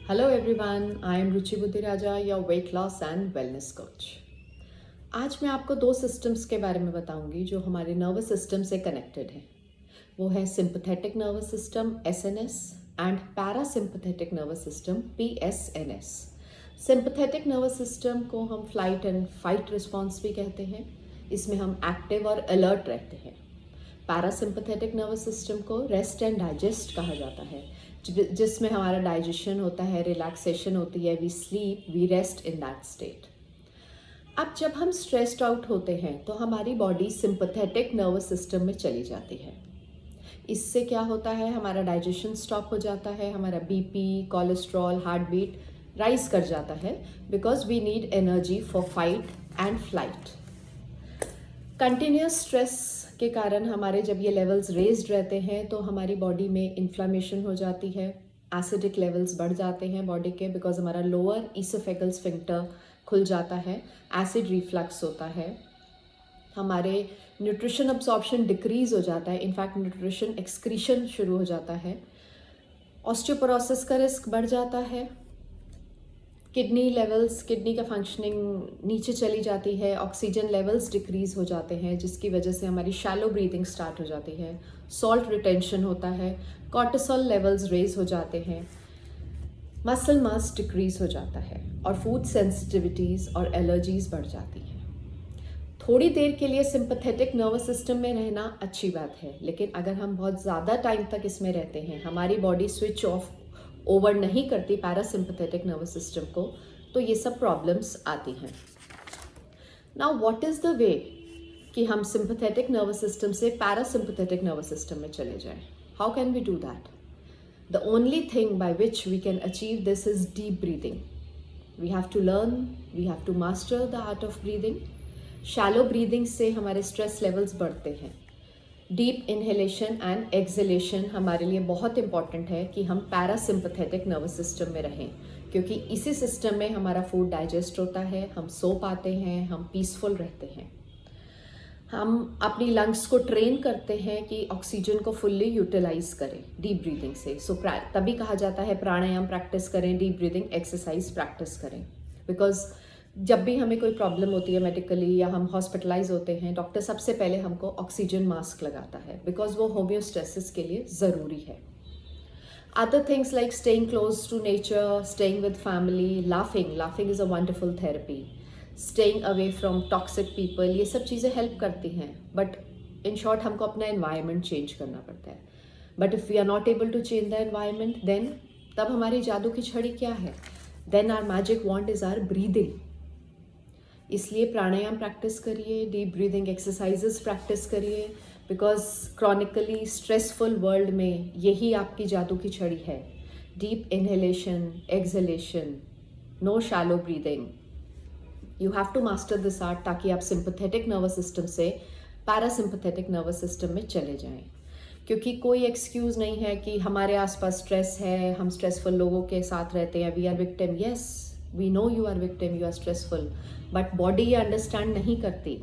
Hello everyone, I am Ruchi Buddhiraja, your weight loss and wellness coach. आज मैं आपको दो सिस्टम्स के बारे में बताऊंगी जो हमारे नर्वस सिस्टम से कनेक्टेड हैं। वो है sympathetic nervous system SNS and parasympathetic nervous system PSNS. Sympathetic nervous system को हम फ्लाइट एंड फाइट रिस्पॉन्स भी कहते हैं। इसमें हम एक्टिव और अलर्ट रहते हैं। पैरासिम्पथेटिक नर्वस सिस्टम को रेस्ट एंड डाइजेस्ट कहा जाता है, जिसमें हमारा डाइजेशन होता है, रिलैक्सेशन होती है, we sleep, we rest in that state. अब जब हम स्ट्रेस्ड आउट होते हैं तो हमारी बॉडी सिंपथेटिक नर्वस सिस्टम में चली जाती है। इससे क्या होता है, हमारा डाइजेशन स्टॉप हो जाता है, हमारा BP, cholesterol, heart beat rise कर जाता है, because we need energy for fight and flight. Continuous stress के कारण हमारे जब ये लेवल्स रेज्ड रहते हैं तो हमारी बॉडी में इन्फ्लामेशन हो जाती है, एसिडिक लेवल्स बढ़ जाते हैं बॉडी के, बिकॉज हमारा लोअर ईसोफेगल स्फिंक्टर खुल जाता है, एसिड रिफ्लक्स होता है, हमारे न्यूट्रिशन अब्सॉर्प्शन डिक्रीज हो जाता है, इनफैक्ट न्यूट्रिशन एक्सक्रीशन शुरू हो जाता है, ऑस्टियोपोरोसिस का रिस्क बढ़ जाता है, किडनी लेवल्स, किडनी का फंक्शनिंग नीचे चली जाती है, ऑक्सीजन लेवल्स डिक्रीज हो जाते हैं, जिसकी वजह से हमारी शैलो ब्रीदिंग स्टार्ट हो जाती है, सॉल्ट रिटेंशन होता है, कॉर्टिसोल लेवल्स रेज हो जाते हैं, मसल मास डिक्रीज हो जाता है और फूड सेंसिटिविटीज़ और एलर्जीज बढ़ जाती हैं। थोड़ी देर के लिए सिंपथेटिक नर्वस सिस्टम में रहना अच्छी बात है, लेकिन अगर हम बहुत ज़्यादा टाइम तक इसमें रहते हैं, हमारी बॉडी स्विच ऑफ ओवर नहीं करती पैरासिम्पथेटिक नर्वस सिस्टम को, तो ये सब प्रॉब्लम्स आती हैं। Now what is the way कि हम सिंपथेटिक नर्वस सिस्टम से पैरासिम्पथेटिक नर्वस सिस्टम में चले जाएं? How can we do that? The only thing by which we can achieve this is deep breathing. We have to learn, we have to master the art of breathing. Shallow breathing से हमारे stress levels बढ़ते हैं. Deep inhalation and exhalation हमारे लिए बहुत important है कि हम पैरासिम्पथेटिक नर्वस सिस्टम में रहें, क्योंकि इसी सिस्टम में हमारा फूड डाइजेस्ट होता है, हम सो पाते हैं, हम पीसफुल रहते हैं। हम अपनी लंग्स को ट्रेन करते हैं कि ऑक्सीजन को फुल्ली यूटिलाइज करें डीप ब्रीदिंग से। तभी कहा जाता है प्राणायाम प्रैक्टिस करें, डीप ब्रीदिंग एक्सरसाइज प्रैक्टिस करें, बिकॉज जब भी हमें कोई प्रॉब्लम होती है मेडिकली या हम हॉस्पिटलाइज होते हैं, डॉक्टर सबसे पहले हमको ऑक्सीजन मास्क लगाता है, बिकॉज वो होम्योस्टेसिस के लिए ज़रूरी है। Other things like staying close to nature, staying with family, laughing is a wonderful therapy, staying away from toxic people, ये सब चीज़ें हेल्प करती हैं। बट इन शॉर्ट हमको अपना एनवायरनमेंट चेंज करना पड़ता है। But if we are not able to change the environment, then तब हमारी जादू की छड़ी क्या है? Then our magic wand is our breathing. इसलिए प्राणायाम प्रैक्टिस करिए, डीप ब्रीदिंग एक्सरसाइजेस प्रैक्टिस करिए, बिकॉज क्रॉनिकली स्ट्रेसफुल वर्ल्ड में यही आपकी जादू की छड़ी है। Deep inhalation, exhalation, no shallow breathing. You have to master this art ताकि आप सिंपथेटिक नर्वस सिस्टम से पैरासिम्पथेटिक नर्वस सिस्टम में चले जाएं। क्योंकि कोई एक्सक्यूज़ नहीं है कि हमारे आसपास स्ट्रेस है, हम स्ट्रेसफुल लोगों के साथ रहते हैं, we are victim. Yes, we know you are victim, you are stressful, but body ये अंडरस्टैंड नहीं करती।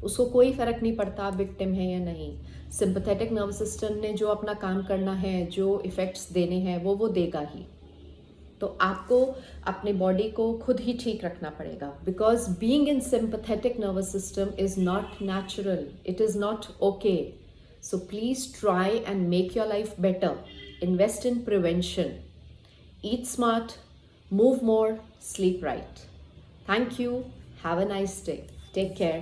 उसको कोई फ़र्क नहीं पड़ता आप विक्टिम हैं या नहीं। सिंपथेटिक नर्वस सिस्टम ने जो अपना काम करना है, जो इफ़ेक्ट्स देने हैं, वो देगा ही। तो आपको अपने बॉडी को खुद ही ठीक रखना पड़ेगा, because being in sympathetic nervous system is not natural, it is not okay. So please try and make your life better. Invest in prevention. Eat smart, move more, sleep right. Thank you. Have a nice day. Take care.